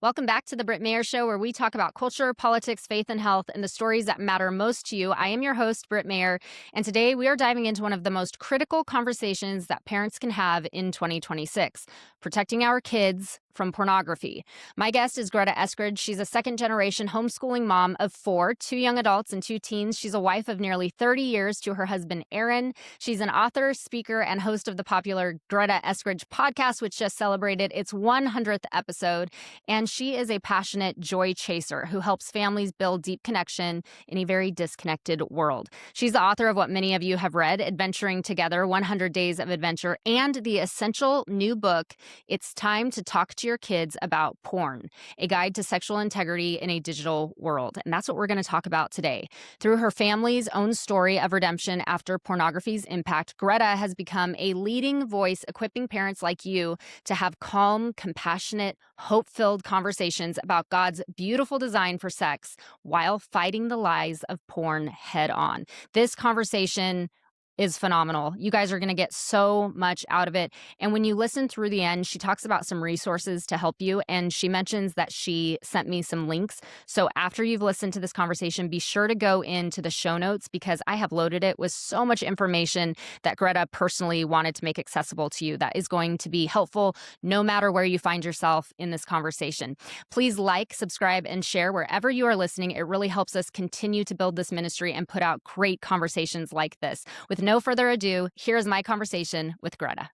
Welcome back to the Britt Mayer Show, where we talk about culture, politics, faith, and health, and the stories that matter most to you. I am your host, Britt Mayer, and today we are diving into one of the most critical conversations that parents can have in 2026, protecting our kids from pornography. My guest is Greta Eskridge. She's a second-generation homeschooling mom of four, two young adults and two teens. She's a wife of nearly 30 years to her husband, Aaron. She's an author, speaker, and host of the popular Greta Eskridge podcast, which just celebrated its 100th episode. And she is a passionate joy chaser who helps families build deep connection in a very disconnected world. She's the author of what many of you have read, Adventuring Together, 100 Days of Adventure, and the essential new book, It's Time to Talk to Your Kids About Porn, a guide to sexual integrity in a digital world. And that's what we're going to talk about today. Through her family's own story of redemption after pornography's impact, Greta has become a leading voice equipping parents like you to have calm, compassionate, hope-filled conversations about God's beautiful design for sex while fighting the lies of porn head on. This conversation is phenomenal. You guys are going to get so much out of it. And when you listen through the end, she talks about some resources to help you. And she mentions that she sent me some links. So after you've listened to this conversation, be sure to go into the show notes because I have loaded it with so much information that Greta personally wanted to make accessible to you that is going to be helpful no matter where you find yourself in this conversation. Please like, subscribe, and share wherever you are listening. It really helps us continue to build this ministry and put out great conversations like this. With no further ado, here's my conversation with Greta.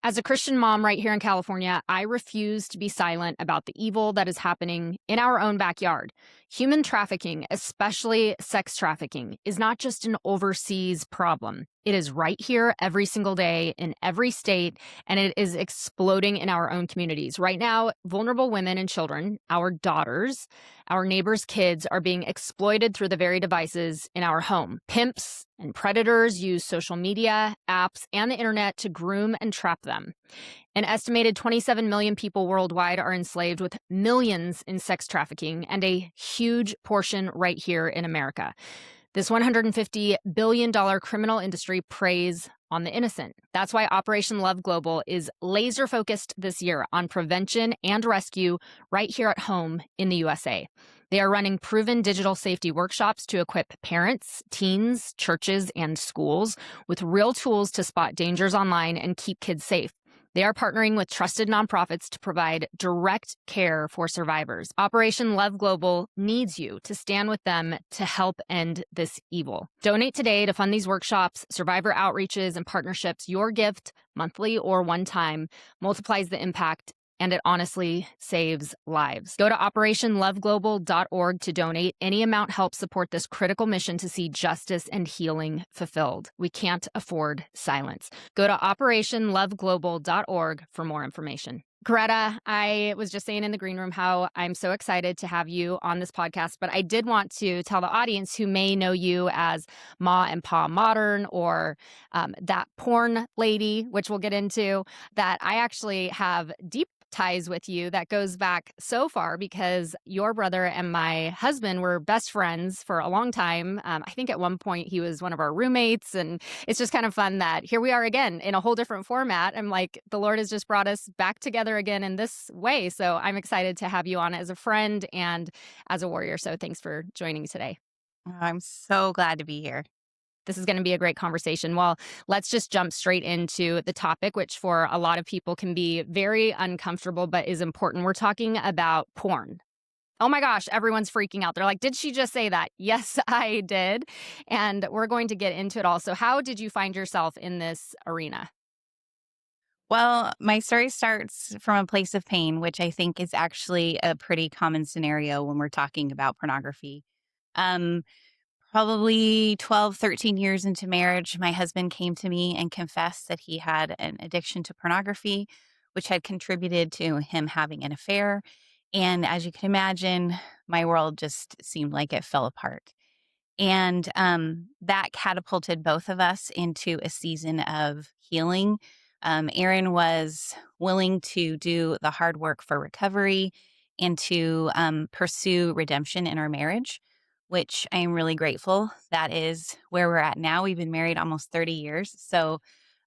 As a Christian mom right here in California, I refuse to be silent about the evil that is happening in our own backyard. Human trafficking, especially sex trafficking, is not just an overseas problem. It is right here every single day in every state, and it is exploding in our own communities. Right now, vulnerable women and children, our daughters, our neighbors' kids, are being exploited through the very devices in our home. Pimps and predators use social media, apps, and the internet to groom and trap them. An estimated 27 million people worldwide are enslaved, with millions in sex trafficking, and a huge portion right here in America. This $150 billion criminal industry preys on the innocent. That's why Operation Love Global is laser focused this year on prevention and rescue right here at home in the USA. They are running proven digital safety workshops to equip parents, teens, churches, and schools with real tools to spot dangers online and keep kids safe. They are partnering with trusted nonprofits to provide direct care for survivors. Operation Love Global needs you to stand with them to help end this evil. Donate today to fund these workshops, survivor outreaches, and partnerships. Your gift, monthly or one time, multiplies the impact, and it honestly saves lives. Go to operationloveglobal.org to donate. Any amount helps support this critical mission to see justice and healing fulfilled. We can't afford silence. Go to operationloveglobal.org for more information. Greta, I was just saying in the green room how I'm so excited to have you on this podcast, but I did want to tell the audience who may know you as Ma and Pa Modern or that porn lady, which we'll get into, that I actually have deep ties with you that goes back so far because your brother and my husband were best friends for a long time. I think at one point he was one of our roommates, and it's just kind of fun that here we are again in a whole different format. I'm like, the Lord has just brought us back together again in this way. So I'm excited to have you on as a friend and as a warrior. So thanks for joining today. I'm so glad to be here. This is going to be a great conversation. Well, let's just jump straight into the topic, which for a lot of people can be very uncomfortable, but is important. We're talking about porn. Oh my gosh, everyone's freaking out. They're like, did she just say that? Yes, I did. And we're going to get into it all. So how did you find yourself in this arena? Well, my story starts from a place of pain, which I think is actually a pretty common scenario when we're talking about pornography. Um, Probably 12, 13 years into marriage, my husband came to me and confessed that he had an addiction to pornography, which had contributed to him having an affair. And as you can imagine, my world just seemed like it fell apart. And that catapulted both of us into a season of healing. Aaron was willing to do the hard work for recovery and to pursue redemption in our marriage. which I am really grateful. That is where we're at now. We've been married almost 30 years. So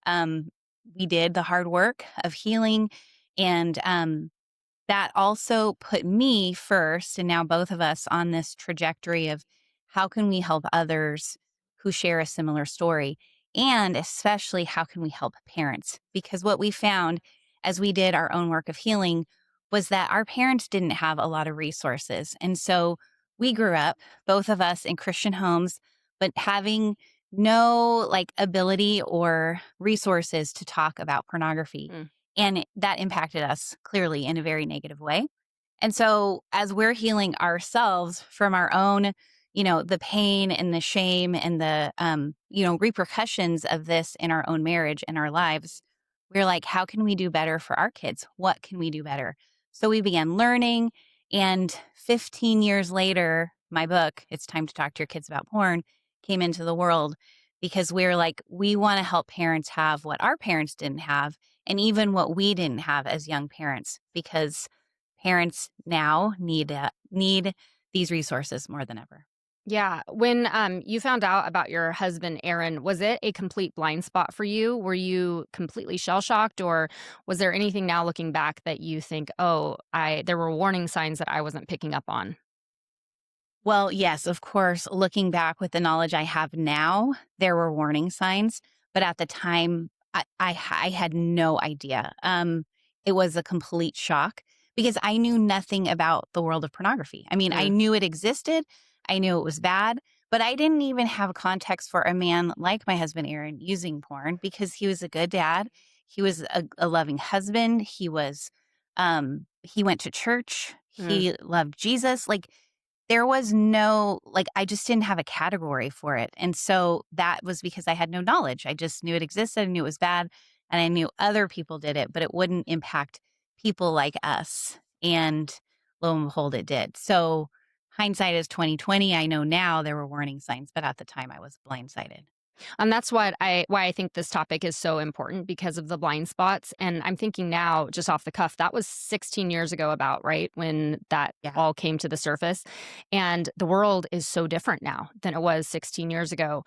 um, we did the hard work of healing. And that also put me first, and now both of us on this trajectory of how can we help others who share a similar story? And especially, how can we help parents? Because what we found as we did our own work of healing was that our parents didn't have a lot of resources. And so we grew up, both of us in Christian homes, but having no like ability or resources to talk about pornography. Mm. And that impacted us clearly in a very negative way. And so, as we're healing ourselves from our own, the pain and the shame and the, repercussions of this in our own marriage and our lives, we're like, how can we do better for our kids? What can we do better? So, we began learning. And 15 years later, my book, It's Time to Talk to Your Kids About Porn, came into the world because we're like, we want to help parents have what our parents didn't have and even what we didn't have as young parents, because parents now need these resources more than ever. Yeah. When you found out about your husband, Aaron, was it a complete blind spot for you? Were you completely shell shocked, or was there anything now looking back that you think, oh, there were warning signs that I wasn't picking up on? Well, yes, of course, looking back with the knowledge I have now, there were warning signs, but at the time, I had no idea. It was a complete shock because I knew nothing about the world of pornography. I mean, I Mm, knew it existed, I knew it was bad, but I didn't even have context for a man like my husband Aaron using porn because he was a good dad. He was a loving husband. He went to church. mm. He loved Jesus. Like, there was no like, I just didn't have a category for it, and so that was because I had no knowledge. I just knew it existed, I knew it was bad, and I knew other people did it, but it wouldn't impact people like us, and lo and behold, it did. So, hindsight is 2020. I know now there were warning signs, but at the time I was blindsided. And that's why I think this topic is so important because of the blind spots. And I'm thinking now, just off the cuff, that was 16 years ago, about right when that Yeah. all came to the surface. And the world is so different now than it was 16 years ago.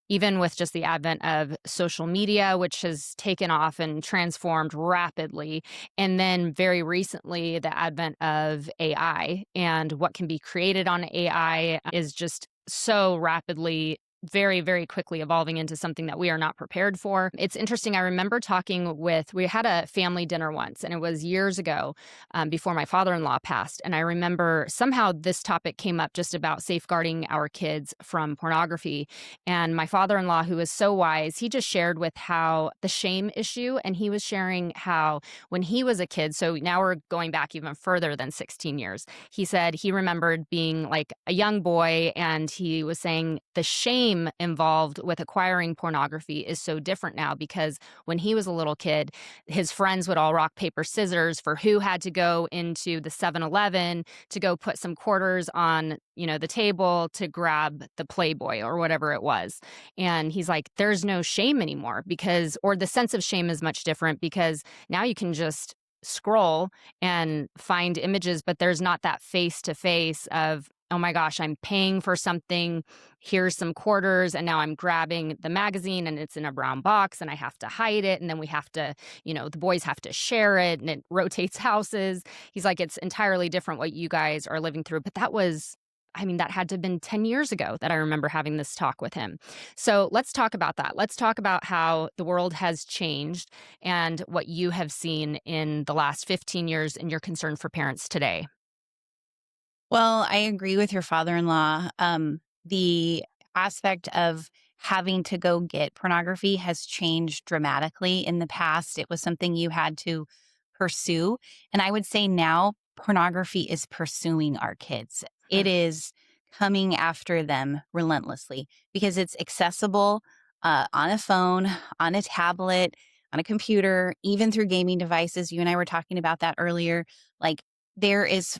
Even with just the advent of social media, which has taken off and transformed rapidly. And then very recently, the advent of AI and what can be created on AI is just so rapidly very, very quickly evolving into something that we are not prepared for. It's interesting. I remember we had a family dinner once, and it was years ago, before my father in law passed. And I remember somehow this topic came up just about safeguarding our kids from pornography. And my father in law, who is so wise, he just shared with how the shame issue, and he was sharing how when he was a kid, so now we're going back even further than 16 years, he said he remembered being like a young boy, and he was saying the shame involved with acquiring pornography is so different now because when he was a little kid, his friends would all rock, paper, scissors for who had to go into the 7-Eleven to go put some quarters on, the table to grab the Playboy or whatever it was. And he's like, there's no shame anymore or the sense of shame is much different because now you can just scroll and find images, but there's not that face to face of, oh my gosh, I'm paying for something. Here's some quarters. And now I'm grabbing the magazine and it's in a brown box and I have to hide it. And then we have to, the boys have to share it and it rotates houses. He's like, it's entirely different what you guys are living through. But that had to have been 10 years ago that I remember having this talk with him. So let's talk about that. Let's talk about how the world has changed and what you have seen in the last 15 years and your concern for parents today. Well, I agree with your father-in-law. The aspect of having to go get pornography has changed dramatically. In the past, it was something you had to pursue. And I would say now pornography is pursuing our kids. It is coming after them relentlessly because it's accessible on a phone, on a tablet, on a computer, even through gaming devices. You and I were talking about that earlier. Like, there is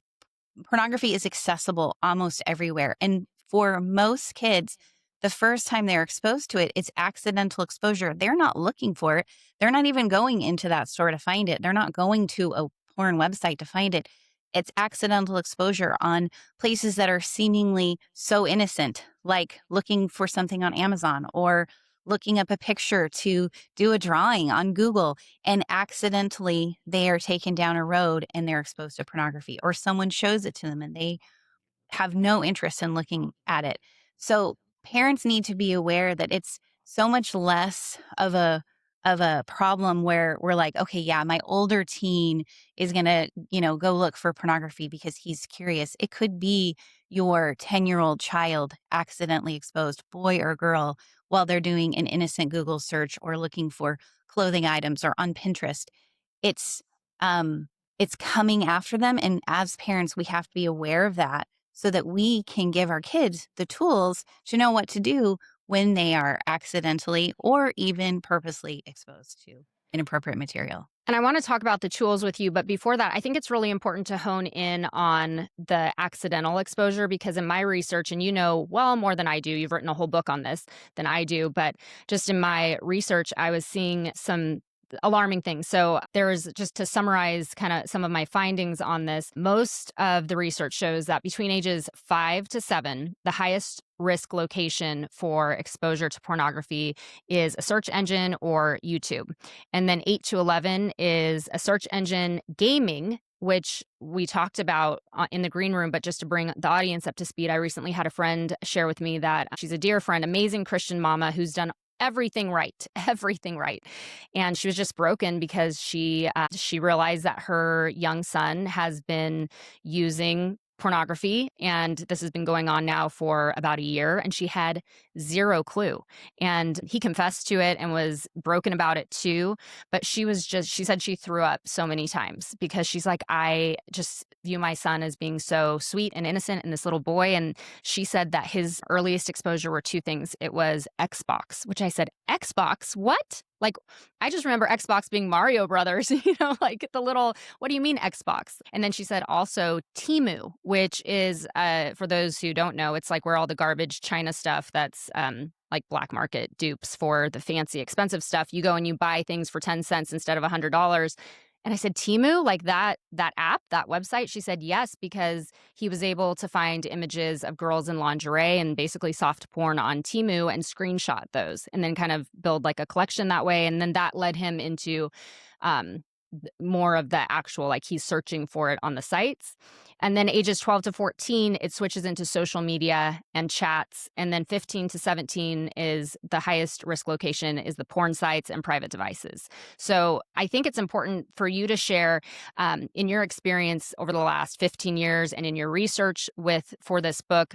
pornography is accessible almost everywhere. And for most kids, the first time they're exposed to it, it's accidental exposure. They're not looking for it. They're not even going into that store to find it. They're not going to a porn website to find it. It's accidental exposure on places that are seemingly so innocent, like looking for something on Amazon or looking up a picture to do a drawing on Google, and accidentally they are taken down a road and they're exposed to pornography, or someone shows it to them and they have no interest in looking at it. So parents need to be aware that it's so much less of a problem where we're like, okay, yeah, my older teen is going to, go look for pornography because he's curious. It could be your 10-year-old child accidentally exposed, boy or girl, while they're doing an innocent Google search or looking for clothing items or on Pinterest. It's um it's coming after them, and as parents we have to be aware of that so that we can give our kids the tools to know what to do when they are accidentally or even purposely exposed to inappropriate material. And I want to talk about the tools with you, but before that, I think it's really important to hone in on the accidental exposure because in my research, and you know well more than I do, you've written a whole book on this than I do, but just in my research, I was seeing some alarming things. So there is, just to summarize kind of some of my findings on this, most of the research shows that between ages 5 to 7, the highest risk location for exposure to pornography is a search engine or YouTube. And then 8 to 11 is a search engine, gaming, which we talked about in the green room. But just to bring the audience up to speed, I recently had a friend share with me that she's a dear friend, amazing Christian mama who's done everything right, everything right. And she was just broken because she realized that her young son has been using pornography, and this has been going on now for about a year, and she had zero clue. And he confessed to it and was broken about it too, but she said she threw up so many times because she's like, I just view my son as being so sweet and innocent and this little boy. And she said that his earliest exposure were two things. It was Xbox, which I said, Xbox? What? Like, I just remember Xbox being Mario Brothers, like the little, what do you mean Xbox? And then she said also Temu, which is, for those who don't know, it's like where all the garbage China stuff that's like black market dupes for the fancy, expensive stuff. You go and you buy things for 10 cents instead of $100. And I said, Temu, like that app, that website? She said, yes, because he was able to find images of girls in lingerie and basically soft porn on Temu and screenshot those and then kind of build like a collection that way. And then that led him into um, more of the actual, like he's searching for it on the sites. And then ages 12 to 14, it switches into social media and chats. And then 15 to 17 is the highest risk location is the porn sites and private devices. So I think it's important for you to share in your experience over the last 15 years and in your research for this book,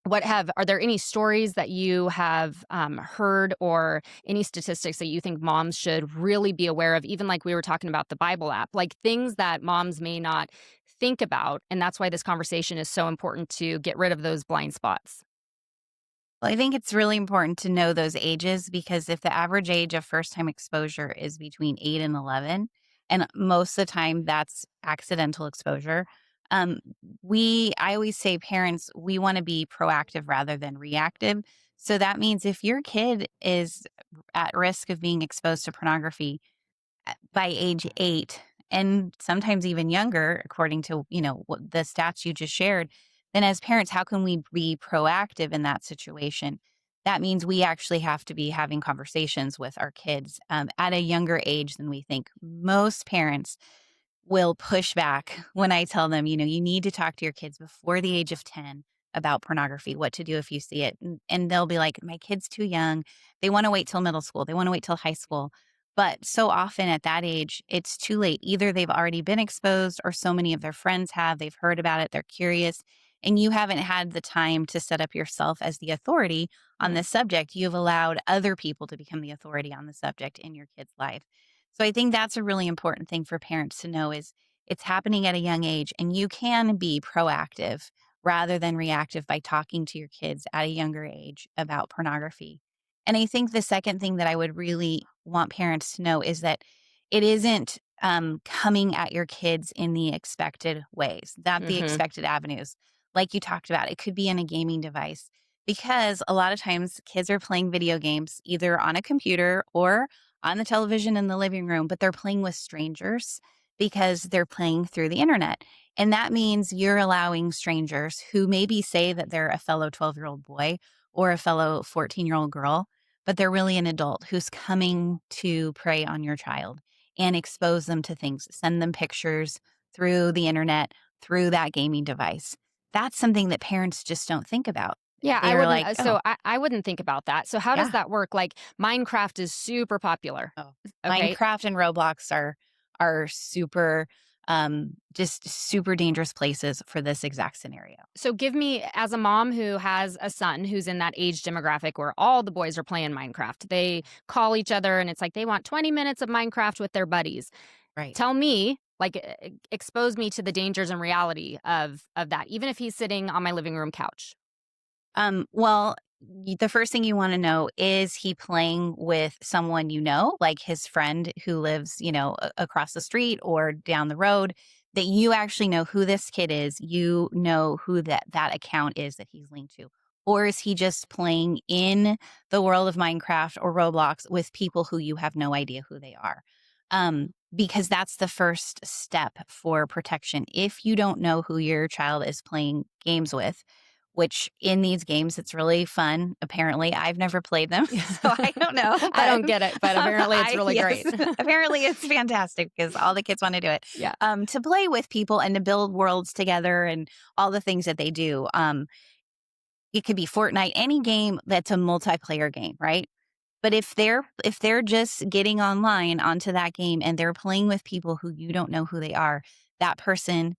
are there any stories that you have heard or any statistics that you think moms should really be aware of, even like we were talking about the Bible app, like things that moms may not think about? And that's why this conversation is so important, to get rid of those blind spots. Well, I think it's really important to know those ages because if the average age of first time exposure is between 8 and 11, and most of the time that's accidental exposure, um, I always say parents, we want to be proactive rather than reactive. So that means if your kid is at risk of being exposed to pornography, by age 8 and sometimes even younger, according to, what the stats you just shared, then as parents, how can we be proactive in that situation? That means we actually have to be having conversations with our kids at a younger age than we think. Most parents will push back when I tell them, you need to talk to your kids before the age of 10 about pornography, what to do if you see it. And they'll be like, my kid's too young. They want to wait till middle school. They want to wait till high school. But so often at that age, it's too late. Either they've already been exposed or so many of their friends have. They've heard about it. They're curious. And you haven't had the time to set up yourself as the authority on Mm. this subject. You've allowed other people to become the authority on the subject in your kid's life. So I think that's a really important thing for parents to know is it's happening at a young age and you can be proactive rather than reactive by talking to your kids at a younger age about pornography. And I think the second thing that I would really want parents to know is that it isn't coming at your kids in the expected ways, not the Hmm. expected avenues. Like you talked about, it could be in a gaming device because a lot of times kids are playing video games either on a computer or on the television in the living room, but they're playing with strangers. because they're playing through the internet. And that means you're allowing strangers who maybe say that they're a fellow 12-year-old boy or a fellow 14-year-old girl, but they're really an adult who's coming to prey on your child and expose them to things, send them pictures through the internet, through that gaming device. That's something that parents just don't think about. Yeah, I They're wouldn't. like, oh, I wouldn't think about that. So how does yeah. that work? Like Minecraft is super popular. Oh, Okay, Minecraft and Roblox are super, just super dangerous places for this exact scenario. so give me, as a mom who has a son who's in that age demographic where all the boys are playing Minecraft. They call each other and it's like they want 20 minutes of Minecraft with their buddies. Right. Tell me, like expose me to the dangers and reality of that, even if he's sitting on my living room couch. Well, the first thing you want to know, is he playing with someone you know, like his friend who lives, across the street or down the road, that you actually know who this kid is, you know who that account is that he's linked to. Or is he just playing in the world of Minecraft or Roblox with people who you have no idea who they are? Because that's the first step for protection. If you don't know who your child is playing games with, which in these games, it's really fun. Apparently, I've never played them, so I don't know. I But don't get it, but apparently it's really yes, great. apparently it's fantastic because all the kids want to do it. Yeah. To play with people and to build worlds together and all the things that they do. It could be Fortnite, any game that's a multiplayer game, right? But if they're just getting online onto that game and they're playing with people who you don't know who they are, that person,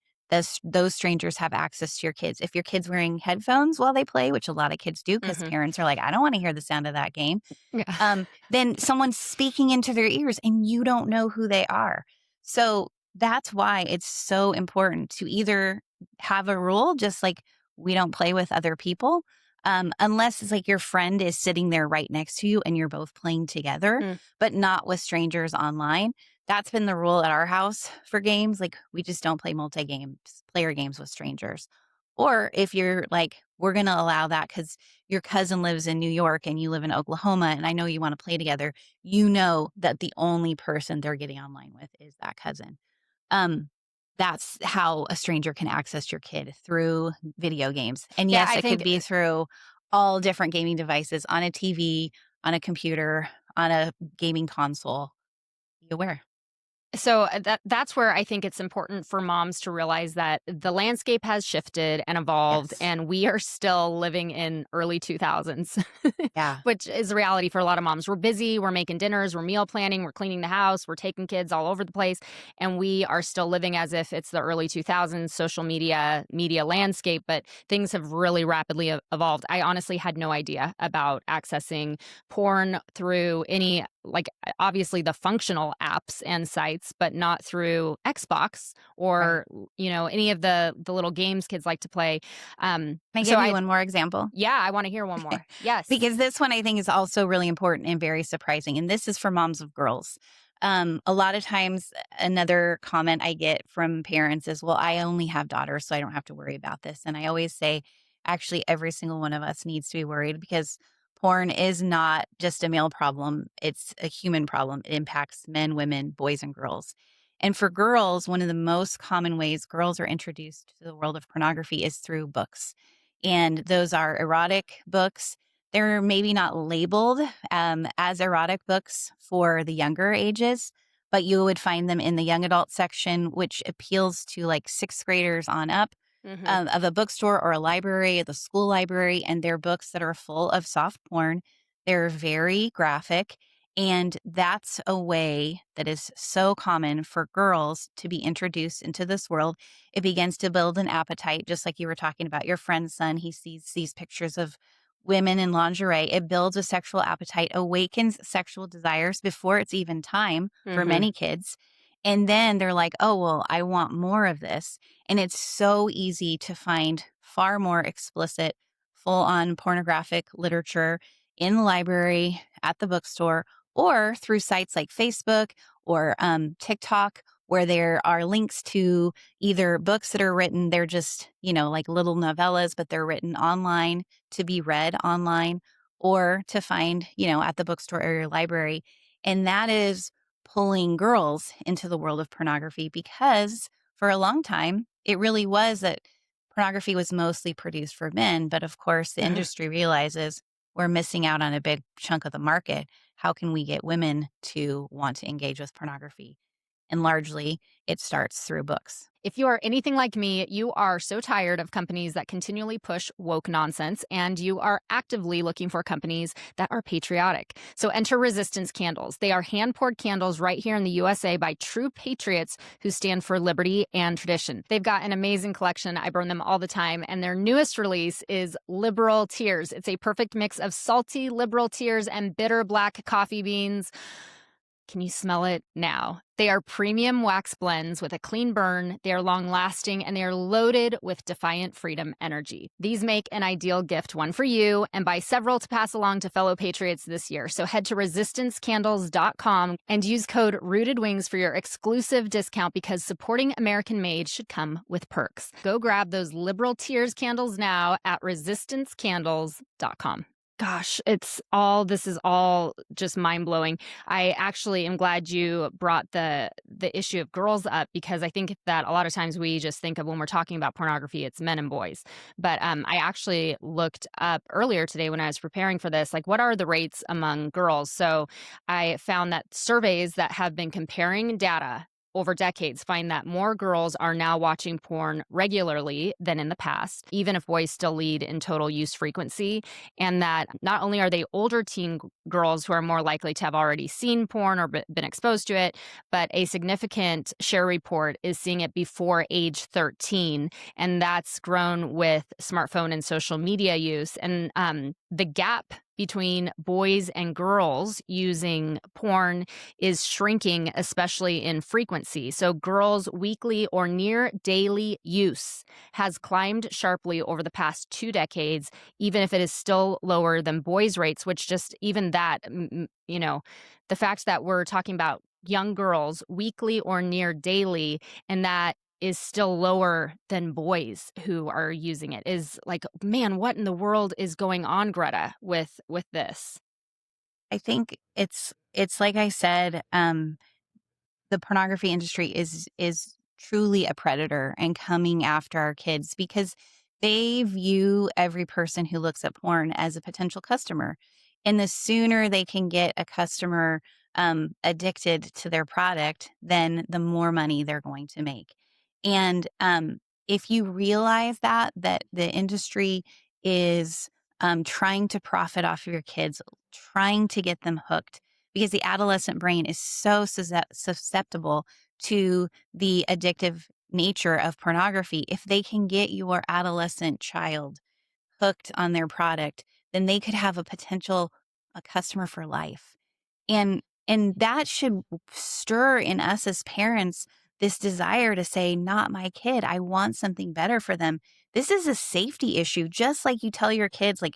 those strangers have access to your kids. If your kid's wearing headphones while they play, which a lot of kids do because Mhm. parents are like, I don't want to hear the sound of that game. Yeah. Then someone's speaking into their ears and you don't know who they are. So that's why it's so important to either have a rule, just like we don't play with other people, unless it's like your friend is sitting there right next to you and you're both playing together, Mm. but not with strangers online. That's been the rule at our house for games. Like we just don't play multi games, player games with strangers. Or if you're like, we're going to allow that because your cousin lives in New York and you live in Oklahoma and I know you want to play together, you know that the only person they're getting online with is that cousin. Um, that's how a stranger can access your kid, through video games. And Yeah, yes, I it could think be through all different gaming devices, on a TV, on a computer, on a gaming console. Be aware. so that's where I think it's important for moms to realize that the landscape has shifted and evolved, Yes. and we are still living in early 2000s, Yeah. which is a reality for a lot of moms. We're busy, we're making dinners, we're meal planning, we're cleaning the house, we're taking kids all over the place, and we are still living as if it's the early 2000s social media landscape. But things have really rapidly evolved. I honestly had no idea about accessing porn through any, like, obviously the functional apps and sites, but not through Xbox Right. or any of the little games kids like to play. Can I So give you I one more example? Yeah, I want to hear one more. Yes. Because this one I think is also really important and very surprising. And this is for moms of girls. A lot of times, another comment I get from parents is, well, I only have daughters, so I don't have to worry about this. And I always say, actually, every single one of us needs to be worried because porn is not just a male problem, it's a human problem. It impacts men, women, boys, and girls. And for girls, one of the most common ways girls are introduced to the world of pornography is through books. And those are erotic books. They're maybe not labeled as erotic books for the younger ages, but you would find them in the young adult section, which appeals to like sixth graders on up, Hmm. of a bookstore or a library, the school library. And they're books that are full of soft porn. They're very graphic. And that's a way that is so common for girls to be introduced into this world. It begins to build an appetite, just like you were talking about your friend's son. He sees these pictures of women in lingerie. It builds a sexual appetite, awakens sexual desires before it's even time for Hmm. many kids. And then they're like, oh, well, I want more of this. And it's so easy to find far more explicit, full on pornographic literature in the library, at the bookstore, or through sites like Facebook or TikTok, where there are links to either books that are written, they're just, like little novellas, but they're written online to be read online or to find, at the bookstore or your library. And that is pulling girls into the world of pornography because for a long time, it really was that pornography was mostly produced for men. But of course, the industry realizes we're missing out on a big chunk of the market. How can we get women to want to engage with pornography? And largely, it starts through books. If you are anything like me, you are so tired of companies that continually push woke nonsense, and you are actively looking for companies that are patriotic. So enter Resistance Candles. They are hand poured candles right here in the USA by true patriots who stand for liberty and tradition. They've got an amazing collection. I burn them all the time. And their newest release is Liberal Tears. It's a perfect mix of salty liberal tears and bitter black coffee beans. Can you smell it now? They are premium wax blends with a clean burn. They are long lasting and they are loaded with defiant freedom energy. These make an ideal gift, one for you, and buy several to pass along to fellow patriots this year. So head to resistancecandles.com and use code RootedWings for your exclusive discount, because supporting American made should come with perks. Go grab those Liberal Tears candles now at resistancecandles.com. Gosh, this is all just mind-blowing. I actually am glad you brought the issue of girls up, because I think that a lot of times we just think of, when we're talking about pornography, it's men and boys. But I actually looked up earlier today when I was preparing for this, like, what are the rates among girls? So I found that surveys that have been comparing data over decades find that more girls are now watching porn regularly than in the past, even if boys still lead in total use frequency. And that not only are they older teen girls who are more likely to have already seen porn or been exposed to it, but a significant share report is seeing it before age 13. And that's grown with smartphone and social media use. And the gap between boys and girls using porn is shrinking, especially in frequency. So girls' weekly or near daily use has climbed sharply over the past 2 decades, even if it is still lower than boys' rates, which just even that, the fact that we're talking about young girls weekly or near daily, and that is still lower than boys who are using it, is like, man, what in the world is going on, Greta, with this? I think it's like I said, the pornography industry is truly a predator and coming after our kids because they view every person who looks at porn as a potential customer. And the sooner they can get a customer addicted to their product, then the more money they're going to make. And if you realize that the industry is trying to profit off of your kids, trying to get them hooked, because the adolescent brain is so susceptible to the addictive nature of pornography. If they can get your adolescent child hooked on their product, then they could have a customer for life. And that should stir in us as parents this desire to say, not my kid. I want something better for them. This is a safety issue, just like you tell your kids, like,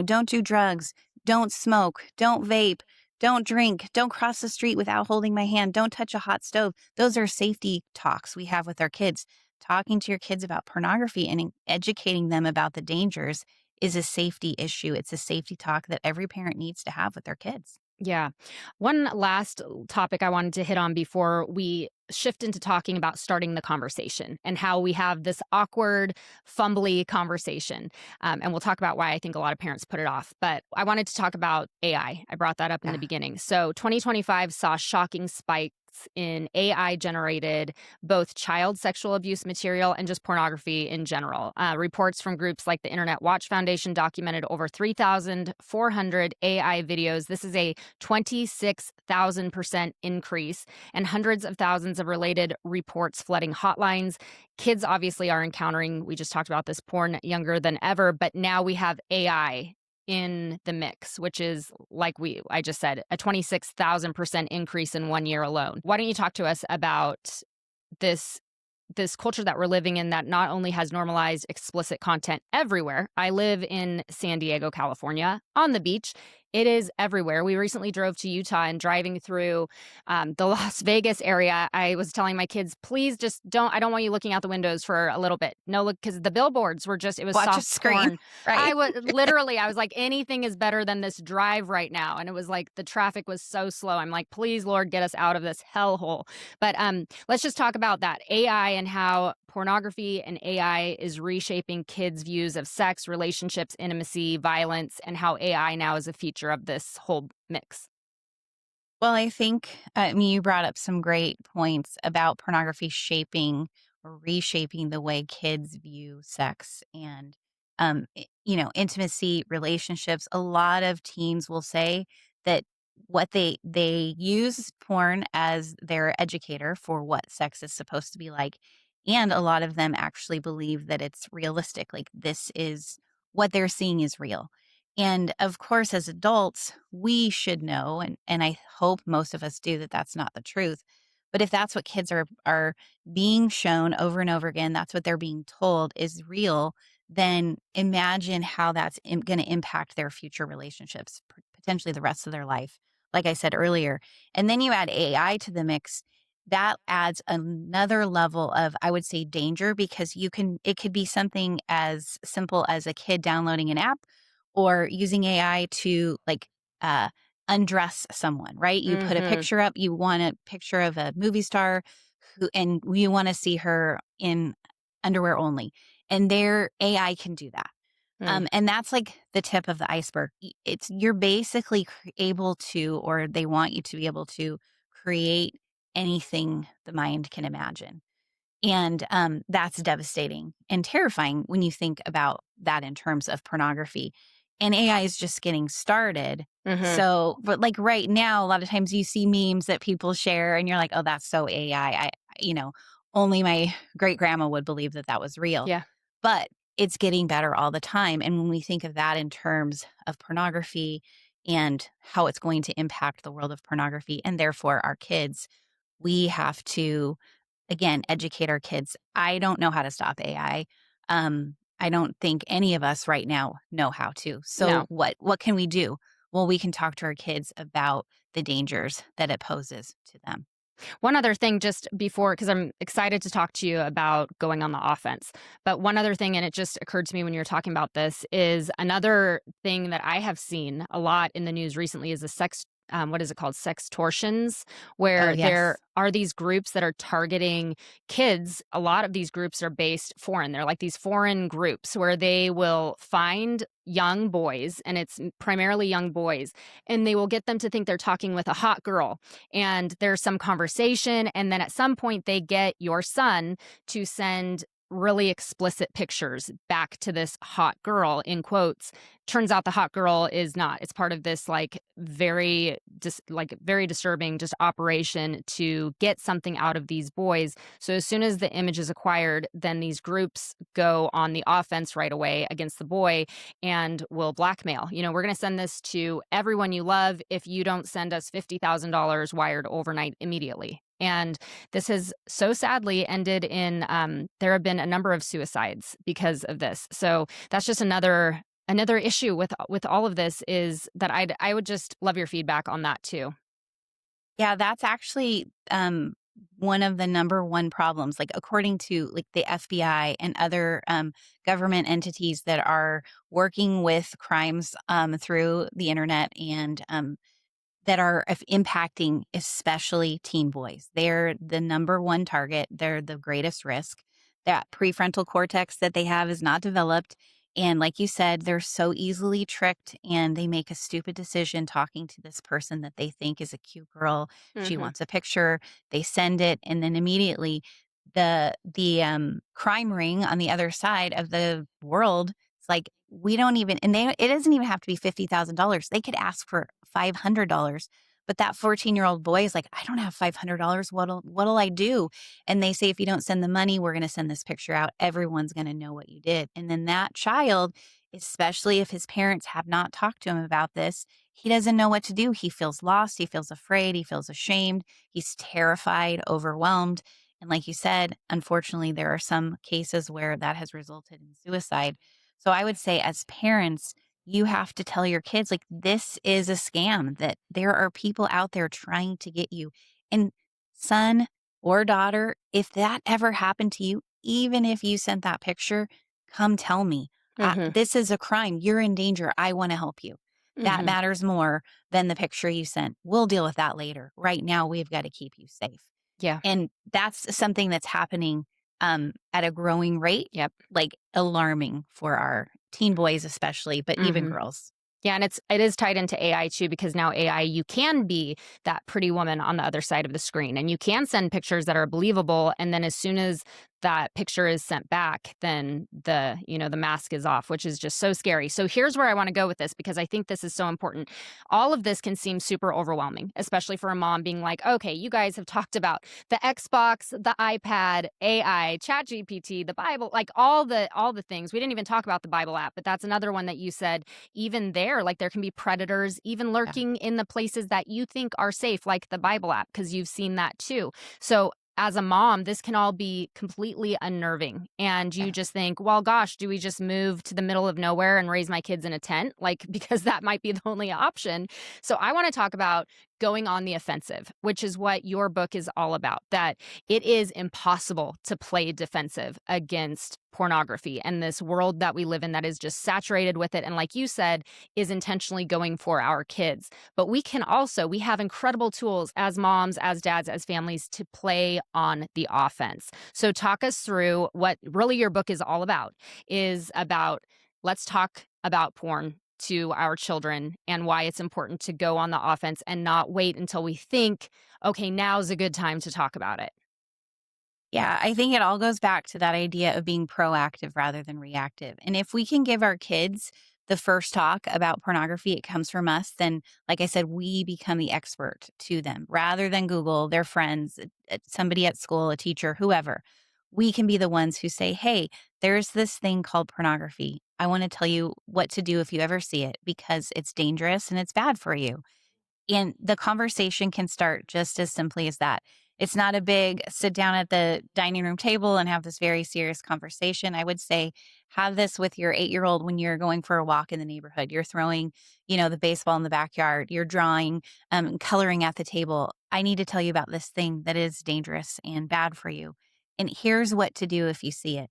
don't do drugs, don't smoke, don't vape, don't drink, don't cross the street without holding my hand, don't touch a hot stove. Those are safety talks we have with our kids. Talking to your kids about pornography and educating them about the dangers is a safety issue. It's a safety talk that every parent needs to have with their kids. Yeah. One last topic I wanted to hit on before we shift into talking about starting the conversation, and how we have this awkward, fumbly conversation. And we'll talk about why I think a lot of parents put it off. But I wanted to talk about AI. I brought that up in the beginning. So 2025 saw shocking spikes in AI generated both child sexual abuse material and just pornography in general. Reports from groups like the Internet Watch Foundation documented over 3,400 AI videos. This is a 26,000% increase, and hundreds of thousands of related reports flooding hotlines. Kids obviously are encountering, we just talked about this, porn younger than ever, but now we have AI in the mix, which is, like I just said, a 26,000% increase in 1 year alone. Why don't you talk to us about this culture that we're living in, that not only has normalized explicit content everywhere. I live in San Diego, California, on the beach. It is everywhere. We recently drove to Utah and driving through the Las Vegas area. I was telling my kids, please just don't, I don't want you looking out the windows for a little bit. No, look, because the billboards were just, it was Watch a soft screen, porn. right? I was like, anything is better than this drive right now. And it was like the traffic was so slow. I'm like, please, Lord, get us out of this hellhole. But let's just talk about that AI and how pornography and AI is reshaping kids' views of sex, relationships, intimacy, violence, and how AI now is a feature of this whole mix. Well, I think, I mean, you brought up some great points about pornography shaping or reshaping the way kids view sex and, intimacy, relationships. A lot of teens will say that what they use porn as their educator for what sex is supposed to be like, and a lot of them actually believe that it's realistic. Like this is what they're seeing is real. And of course, as adults, we should know, and I hope most of us do that that's not the truth. But if that's what kids are being shown over and over again, that's what they're being told is real, then imagine how that's going to impact their future relationships, potentially the rest of their life. Like I said earlier, and then you add AI to the mix, that adds another level of, I would say, danger because it could be something as simple as a kid downloading an app or using AI to like uh, undress someone, right? You put a Mhm. picture up, you want a picture of a movie star and you want to see her in underwear only. And their AI can do that. Mm. And that's like the tip of the iceberg. You're basically able to, or they want you to be able to create anything the mind can imagine. And, that's devastating and terrifying when you think about that in terms of pornography. And AI is just getting started. Mhm. So, but like right now, a lot of times you see memes that people share and you're like, oh, that's so AI. You know, only my great grandma would believe that that was real. Yeah. But it's getting better all the time. And when we think of that in terms of pornography and how it's going to impact the world of pornography and therefore our kids, we have to again, educate our kids. I don't know how to stop AI. I don't think any of us right now know how to. So No. what can we do? Well, we can talk to our kids about the dangers that it poses to them. One other thing just before, because I'm excited to talk to you about going on the offense. But one other thing, and it just occurred to me when you were talking about this, is another thing that I have seen a lot in the news recently is the sex. What is it called? Sextortions, Oh, where there yes. are these groups that are targeting kids. A lot of these groups are based foreign. They're like these foreign groups where they will find young boys, and it's primarily young boys, and they will get them to think they're talking with a hot girl and there's some conversation, and then at some point they get your son to send really explicit pictures back to this hot girl in quotes. Turns out the hot girl is not. It's part of this like very disturbing just operation to get something out of these boys. So as soon as the image is acquired, then these groups go on the offense right away against the boy and will blackmail. We're going to send this to everyone you love if you don't send us $50,000 wired overnight immediately. And this has so sadly ended in there have been a number of suicides because of this. So that's just another issue with all of this is that I would just love your feedback on that too. Yeah, that's actually one of the number one problems. Like according to like the FBI and other government entities that are working with crimes through the internet and that are impacting especially teen boys. They're the number one target. They're the greatest risk. That prefrontal cortex that they have is not developed. And like you said, they're so easily tricked and they make a stupid decision talking to this person that they think is a cute girl. She Mhm. wants a picture. They send it and then immediately the crime ring on the other side of the world, it's like we don't even and they it doesn't even have to be $50,000. They could ask for $500. But that 14-year-old boy is like, I don't have $500. What'll I do? And they say, if you don't send the money, we're going to send this picture out. Everyone's going to know what you did. And then that child, especially if his parents have not talked to him about this, he doesn't know what to do. He feels lost. He feels afraid. He feels ashamed. He's terrified, overwhelmed. And like you said, unfortunately, there are some cases where that has resulted in suicide. So I would say, as parents, you have to tell your kids, like, this is a scam, that there are people out there trying to get you. And son or daughter, if that ever happened to you, even if you sent that picture, come tell me. Mhm. This is a crime. You're in danger. I want to help you. That Mhm. matters more than the picture you sent. We'll deal with that later. Right now, we've got to keep you safe. Yeah. And that's something that's happening at a growing rate, Yep. like alarming for our teen boys, especially, but even Mhm. girls. Yeah, and it is tied into AI too, because now AI, you can be that pretty woman on the other side of the screen, and you can send pictures that are believable, and then as soon as that picture is sent back, then the mask is off, which is just so scary. So here's where I want to go with this, because I think this is so important. All of this can seem super overwhelming, especially for a mom being like, okay, you guys have talked about the Xbox, the iPad, AI, ChatGPT, the Bible, like all the things. We didn't even talk about the Bible app, but that's another one that you said, even there, like there can be predators even Yeah. lurking in the places that you think are safe, like the Bible app, because you've seen that too. So as a mom, this can all be completely unnerving. And you Yeah. just think, well, gosh, do we just move to the middle of nowhere and raise my kids in a tent? Like, because that might be the only option. So I want to talk about going on the offensive, which is what your book is all about, that it is impossible to play defensive against pornography and this world that we live in that is just saturated with it. And like you said, is intentionally going for our kids. But we have incredible tools as moms, as dads, as families to play on the offense. So talk us through what really your book is about, let's talk about porn to our children and why it's important to go on the offense and not wait until we think, okay, now's a good time to talk about it. Yeah, I think it all goes back to that idea of being proactive rather than reactive. And if we can give our kids the first talk about pornography, it comes from us, then, like I said, we become the expert to them rather than Google, their friends, somebody at school, a teacher, whoever. We can be the ones who say, hey, there's this thing called pornography. I want to tell you what to do if you ever see it because it's dangerous and it's bad for you. And the conversation can start just as simply as that. It's not a big sit down at the dining room table and have this very serious conversation. I would say have this with your 8-year-old when you're going for a walk in the neighborhood. You're throwing, the baseball in the backyard. You're drawing, coloring at the table. I need to tell you about this thing that is dangerous and bad for you. And here's what to do if you see it.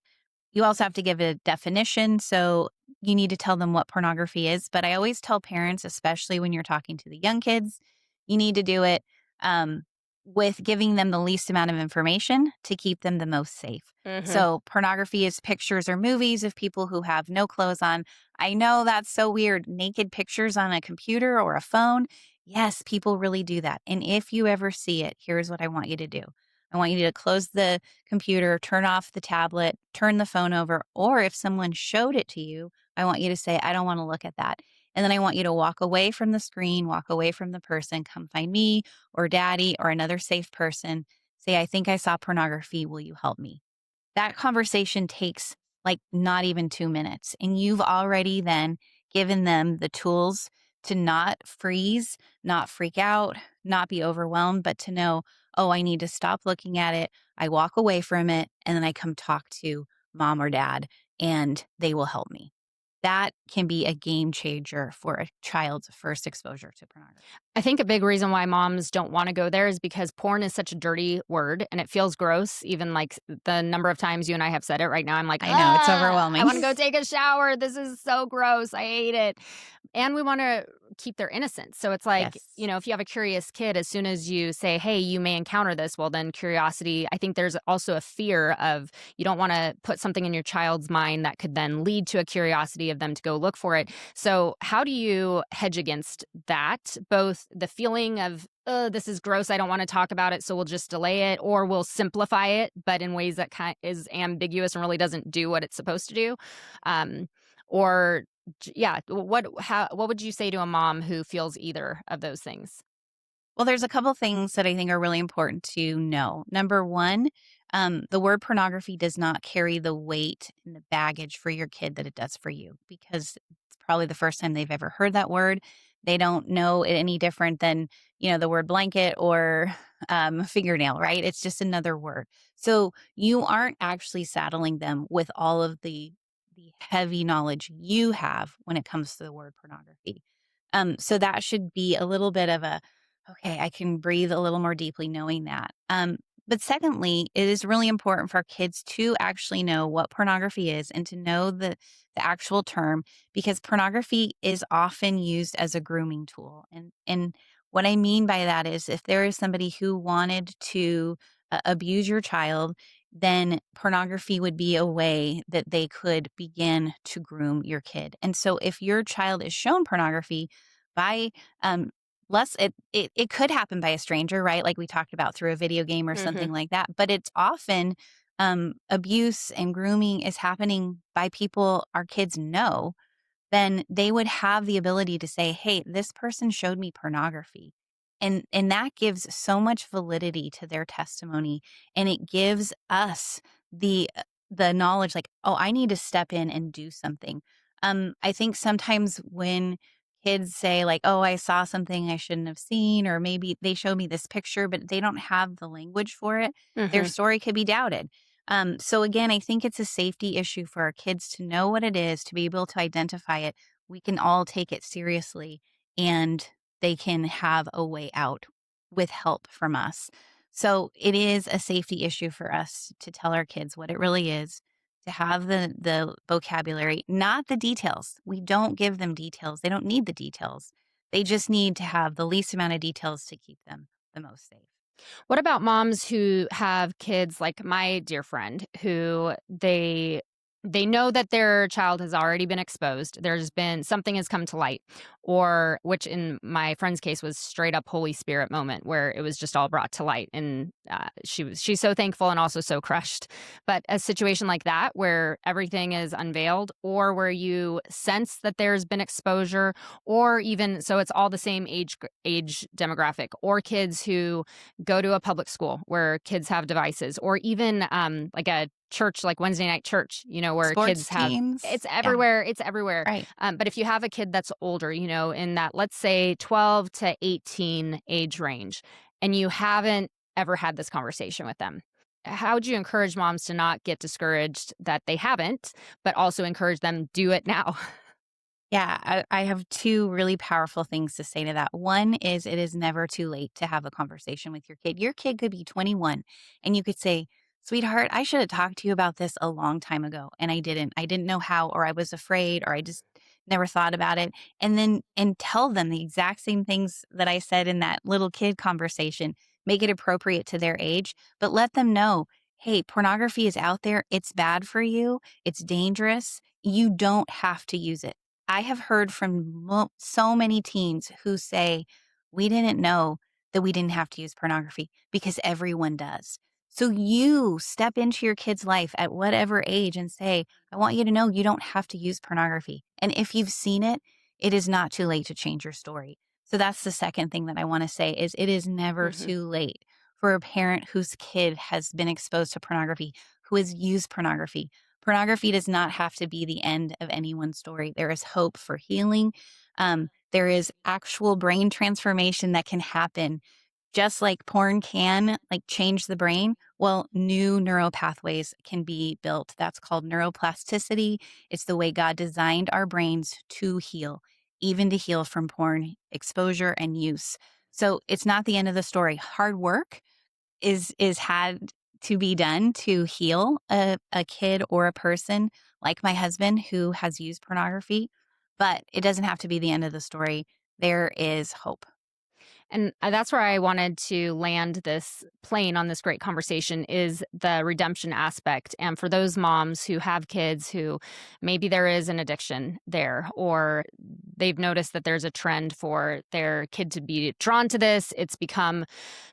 You also have to give a definition. So you need to tell them what pornography is. But I always tell parents, especially when you're talking to the young kids, you need to do it um, with giving them the least amount of information to keep them the most safe. Mhm. So pornography is pictures or movies of people who have no clothes on. I know that's so weird. Naked pictures on a computer or a phone. Yes, people really do that. And if you ever see it, here's what I want you to do. I want you to close the computer, turn off the tablet, turn the phone over, or if someone showed it to you, I want you to say, I don't want to look at that. And then I want you to walk away from the screen, walk away from the person, come find me or daddy or another safe person. Say, I think I saw pornography. Will you help me? That conversation takes like not even 2 minutes. And you've already then given them the tools to not freeze, not freak out, not be overwhelmed, but to know, oh, I need to stop looking at it. I walk away from it and then I come talk to mom or dad and they will help me. That can be a game changer for a child's first exposure to pornography. I think a big reason why moms don't wanna go there is because porn is such a dirty word and it feels gross. Even, like, the number of times you and I have said it right now, I'm like, I know it's "Ah, I overwhelming. wanna go take a shower. This is so gross. I hate it." And we wanna keep their innocence. So it's like, Yes. if you have a curious kid, as soon as you say, "Hey, you may encounter this," well, then curiosity, I think there's also a fear of you don't wanna put something in your child's mind that could then lead to a curiosity of them to go look for it. So, how do you hedge against that? Both the feeling of, this is gross, I don't want to talk about it, so we'll just delay it, or we'll simplify it, but in ways that is ambiguous and really doesn't do what it's supposed to do. Um, or, yeah, what would you say to a mom who feels either of those things? Well, there's a couple things that I think are really important to know. Number one, the word pornography does not carry the weight and the baggage for your kid that it does for you because it's probably the first time they've ever heard that word. They don't know it any different than, the word blanket or fingernail, right? It's just another word. So you aren't actually saddling them with all of the the heavy knowledge you have when it comes to the word pornography. So that should be a little bit of a, okay, I can breathe a little more deeply knowing that. But secondly, it is really important for our kids to actually know what pornography is and to know the actual term, because pornography is often used as a grooming tool. And what I mean by that is if there is somebody who wanted to abuse your child, then pornography would be a way that they could begin to groom your kid. And so if your child is shown pornography by less it could happen by a stranger, right? Like we talked about through a video game or Hmm. something like that, but it's often abuse and grooming is happening by people our kids know, then they would have the ability to say, "Hey, this person showed me pornography." And that gives so much validity to their testimony, and it gives us the the knowledge like, "Oh, I need to step in and do something." I think sometimes when kids say like, "Oh, I saw something I shouldn't have seen," or maybe they showed me this picture, but they don't have the language for it, their Hmm. story could be doubted. So again, I think it's a safety issue for our kids to know what it is, to be able to identify it. We can all take it seriously and they can have a way out with help from us. So it is a safety issue for us to tell our kids what it really is, to have the vocabulary, not the details. We don't give them details. They don't need the details. They just need to have the least amount of details to keep them the most safe. What about moms who have kids like my dear friend who they know that their child has already been exposed. There's been something has come to light, or which in my friend's case was straight up Holy Spirit moment where it was just all brought to light, and she's so thankful and also so crushed. But a situation like that where everything is unveiled, or where you sense that there's been exposure, or even so it's all the same age demographic, or kids who go to a public school where kids have devices, or even like a church, like Wednesday night church, where Sports kids have teams. it's Yeah. everywhere. It's everywhere. Right. But if you have a kid that's older, in that, let's say 12 to 18 age range, and you haven't ever had this conversation with them, how would you encourage moms to not get discouraged that they haven't, but also encourage them do it now? Yeah, I have two really powerful things to say to that. One is it is never too late to have a conversation with your kid. Your kid could be 21 and you could say, "Sweetheart, I should have talked to you about this a long time ago and I didn't. I didn't know how, or I was afraid, or I just never thought about it." And tell them the exact same things that I said in that little kid conversation. Make it appropriate to their age, but let them know, "Hey, pornography is out there. It's bad for you. It's dangerous. You don't have to use it." I have heard from so many teens who say, "We didn't know that we didn't have to use pornography because everyone does." So you step into your kid's life at whatever age and say, "I want you to know you don't have to use pornography. And if you've seen it, it is not too late to change your story." So that's the second thing that I want to say is it is never Hmm. too late for a parent whose kid has been exposed to pornography, who has used pornography. Pornography does not have to be the end of anyone's story. There is hope for healing. There is actual brain transformation that can happen just like porn can like change the brain. Well, new neural pathways can be built. That's called neuroplasticity. It's the way God designed our brains to heal, even to heal from porn exposure and use. So it's not the end of the story. Hard work is had to be done to heal a kid or a person like my husband who has used pornography, but it doesn't have to be the end of the story. There is hope. And that's where I wanted to land this plane on this great conversation is the redemption aspect. And for those moms who have kids who maybe there is an addiction there, or they've noticed that there's a trend for their kid to be drawn to this, it's become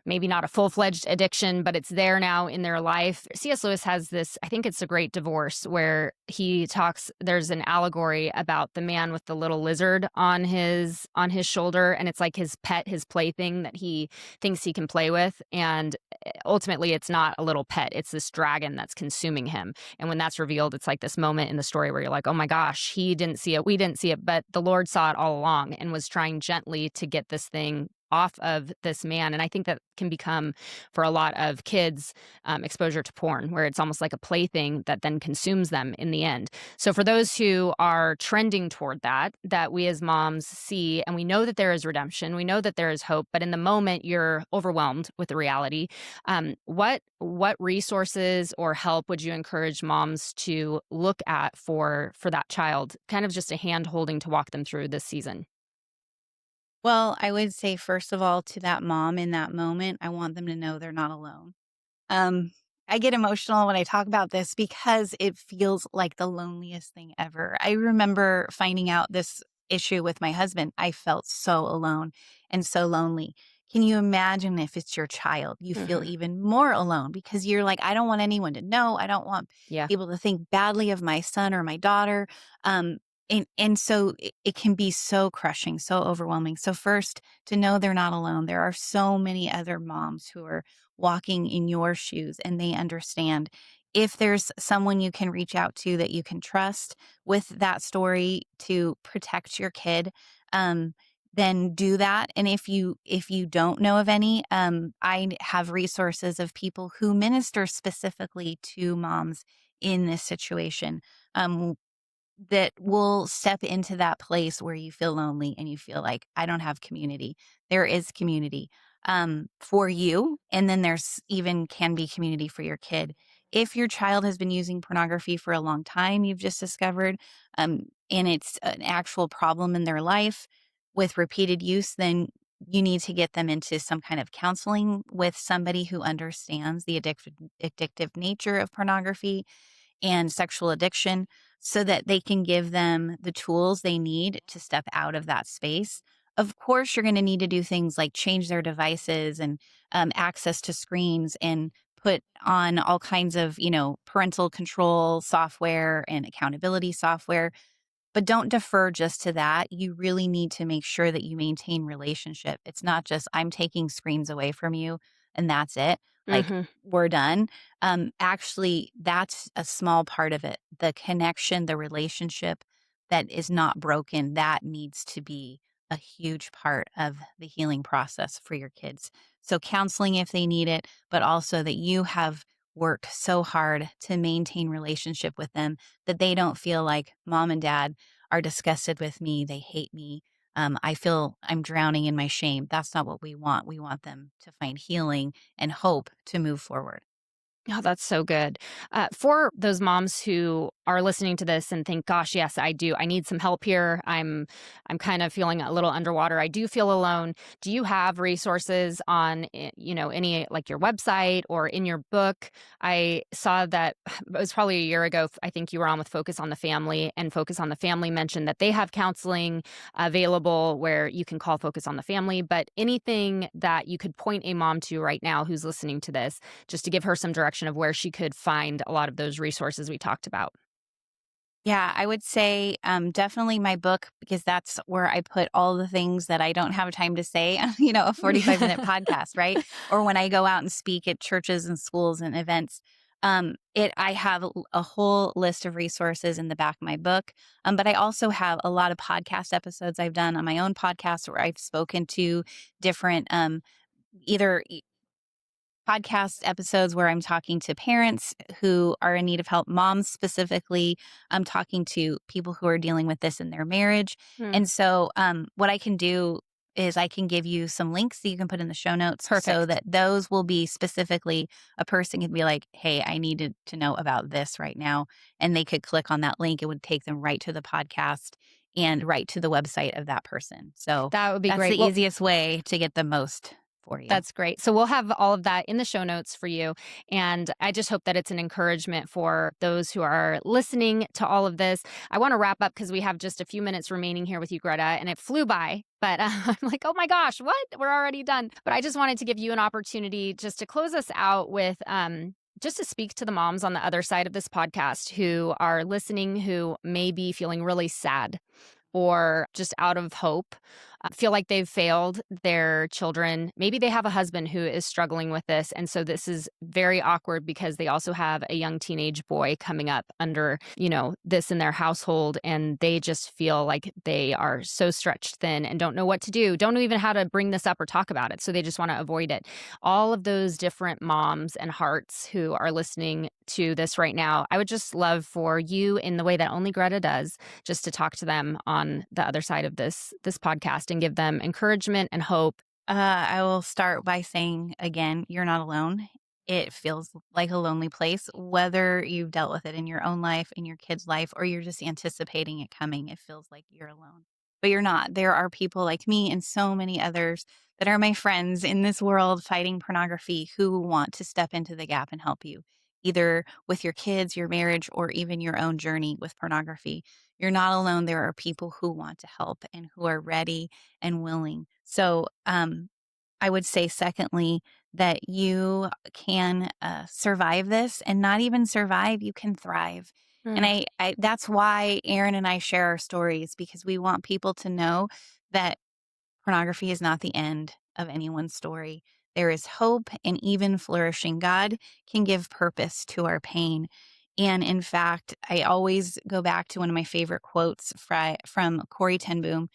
maybe not a full-fledged addiction, but it's there now in their life. C.S. Lewis has this, I think it's The Great Divorce, where he talks, there's an allegory about the man with the little lizard on his shoulder, and it's like his pet, his plaything that he thinks he can play with. And ultimately it's not a little pet, it's this dragon that's consuming him. And when that's revealed, it's like this moment in the story where you're like, oh my gosh, he didn't see it, we didn't see it, but the Lord saw it all along and was trying gently to get this thing off of this man. And I think that can become, for a lot of kids, exposure to porn, where it's almost like a plaything that then consumes them in the end. So for those who are trending toward that, that we as moms see, and we know that there is redemption, we know that there is hope, but in the moment you're overwhelmed with the reality. What resources or help would you encourage moms to look at for that child? Kind of just a hand holding to walk them through this season. Well, I would say, first of all, to that mom in that moment, I want them to know they're not alone. Um, I get emotional when I talk about this because it feels like the loneliest thing ever. I remember finding out this issue with my husband. I felt so alone and so lonely. Can you imagine if it's your child? You feel Hmm. even more alone because you're like, I don't want anyone to know. I don't want Yeah. people to think badly of my son or my daughter. Um, and so it can be so crushing, so overwhelming. So first, to know they're not alone. There are so many other moms who are walking in your shoes and they understand. If there's someone you can reach out to that you can trust with that story to protect your kid, um, then do that. And if you don't know of any, I have resources of people who minister specifically to moms in this situation. Um, that will step into that place where you feel lonely and you feel like, I don't have community. There is community for you. And then there's even can be community for your kid. If your child has been using pornography for a long time, you've just discovered, and it's an actual problem in their life with repeated use, then you need to get them into some kind of counseling with somebody who understands the addictive nature of pornography and sexual addiction so that they can give them the tools they need to step out of that space. Of course, you're going to need to do things like change their devices and access to screens and put on all kinds of, parental control software and accountability software, but don't defer just to that. You really need to make sure that you maintain relationship. It's not just I'm taking screens away from you and that's it. Like Hmm. we're done. Actually, that's a small part of it. The connection, the relationship that is not broken, that needs to be a huge part of the healing process for your kids. So counseling if they need it, but also that you have worked so hard to maintain relationship with them that they don't feel like mom and dad are disgusted with me. They hate me. I feel I'm drowning in my shame. That's not what we want. We want them to find healing and hope to move forward. Oh, that's so good. For those moms who are listening to this and think, "Gosh, yes, I do. I need some help here. I'm kind of feeling a little underwater. I do feel alone." Do you have resources on, any like your website or in your book? I saw that it was probably a year ago. I think you were on with Focus on the Family, and Focus on the Family mentioned that they have counseling available where you can call Focus on the Family. But anything that you could point a mom to right now who's listening to this, just to give her some direction of where she could find a lot of those resources we talked about. Yeah, I would say definitely my book because that's where I put all the things that I don't have time to say, a 45-minute podcast, right? Or when I go out and speak at churches and schools and events. I have a whole list of resources in the back of my book. But I also have a lot of podcast episodes I've done on my own podcast where I've spoken to different either podcast episodes where I'm talking to parents who are in need of help, moms specifically. I'm talking to people who are dealing with this in their marriage. Hmm. And so, what I can do is I can give you some links that you can put in the show notes so Perfect. that those will be specifically a person can be like, hey, I needed to know about this right now. And they could click on that link. It would take them right to the podcast and right to the website of that person. So That would be that's the great. Well, easiest way to get the most for you. that's great. So we'll have all of that in the show notes for you. And I just hope that it's an encouragement for those who are listening to all of this. I want to wrap up because we have just a few minutes remaining here with you, Greta, and it flew by. But I'm like, oh my gosh, what? We're already done. But I just wanted to give you an opportunity just to close us out with just to speak to the moms on the other side of this podcast who are listening, who may be feeling really sad or just out of hope. feel like they've failed their children. Maybe they have a husband who is struggling with this. And so this is very awkward because they also have a young teenage boy coming up under, this in their household. And they just feel like they are so stretched thin and don't know what to do, don't know even how to bring this up or talk about it. So they just want to avoid it. All of those different moms and hearts who are listening to this right now, I would just love for you, in the way that only Greta does, just to talk to them on the other side of this podcast and give them encouragement and hope. I will start by saying again, you're not alone. It feels like a lonely place, whether you've dealt with it in your own life, in your kid's life, or you're just anticipating it coming. It feels like you're alone, but you're not. There are people like me and so many others that are my friends in this world fighting pornography who want to step into the gap and help you, either with your kids, your marriage, or even your own journey with pornography. You're not alone. There are people who want to help and who are ready and willing. So, I would say, secondly, that you can survive this, and not even survive, you can thrive. And Mm. that's why Aaron and I share our stories, because we want people to know that pornography is not the end of anyone's story. There is hope and even flourishing. God can give purpose to our pain. And in fact, I always go back to one of my favorite quotes from Corrie ten Boom,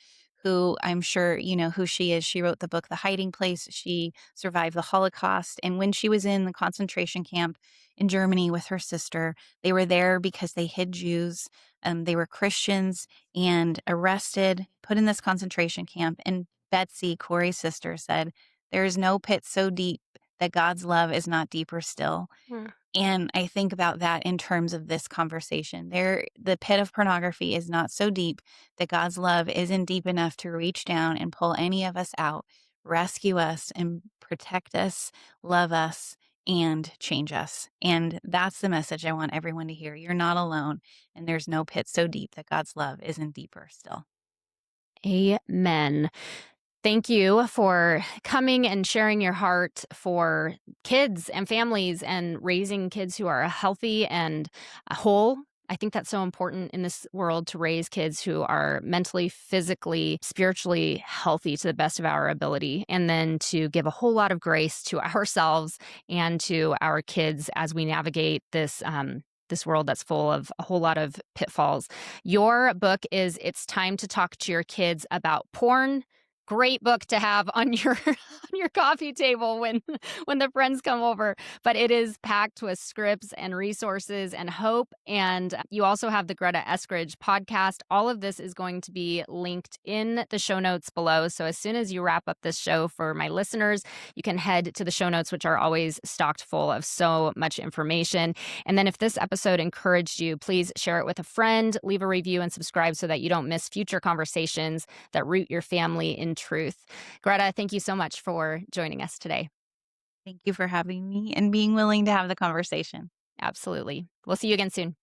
who I'm sure you know who she is. She wrote the book The Hiding Place. She survived the Holocaust. And when she was in the concentration camp in Germany with her sister, they were there because they hid Jews. They were Christians and arrested, put in this concentration camp. And Betsy, Corey's sister, said, "There is no pit so deep that God's love is not deeper still." Mm. And I think about that in terms of this conversation. The pit of pornography is not so deep that God's love isn't deep enough to reach down and pull any of us out, rescue us, and protect us, love us, and change us. And that's the message I want everyone to hear. You're not alone, and there's no pit so deep that God's love isn't deeper still. Amen. Thank you for coming and sharing your heart for kids and families and raising kids who are healthy and whole. I think that's so important in this world, to raise kids who are mentally, physically, spiritually healthy to the best of our ability, and then to give a whole lot of grace to ourselves and to our kids as we navigate this world that's full of a whole lot of pitfalls. Your book is It's Time to Talk to Your Kids About Porn. Great book to have on your on your coffee table when the friends come over. But it is packed with scripts and resources and hope. And you also have the Greta Eskridge podcast. All of this is going to be linked in the show notes below. So as soon as you wrap up this show, for my listeners, you can head to the show notes, which are always stocked full of so much information. And then if this episode encouraged you, please share it with a friend, leave a review, and subscribe so that you don't miss future conversations that root your family in truth. Greta, thank you so much for joining us today. Thank you for having me and being willing to have the conversation. Absolutely. We'll see you again soon.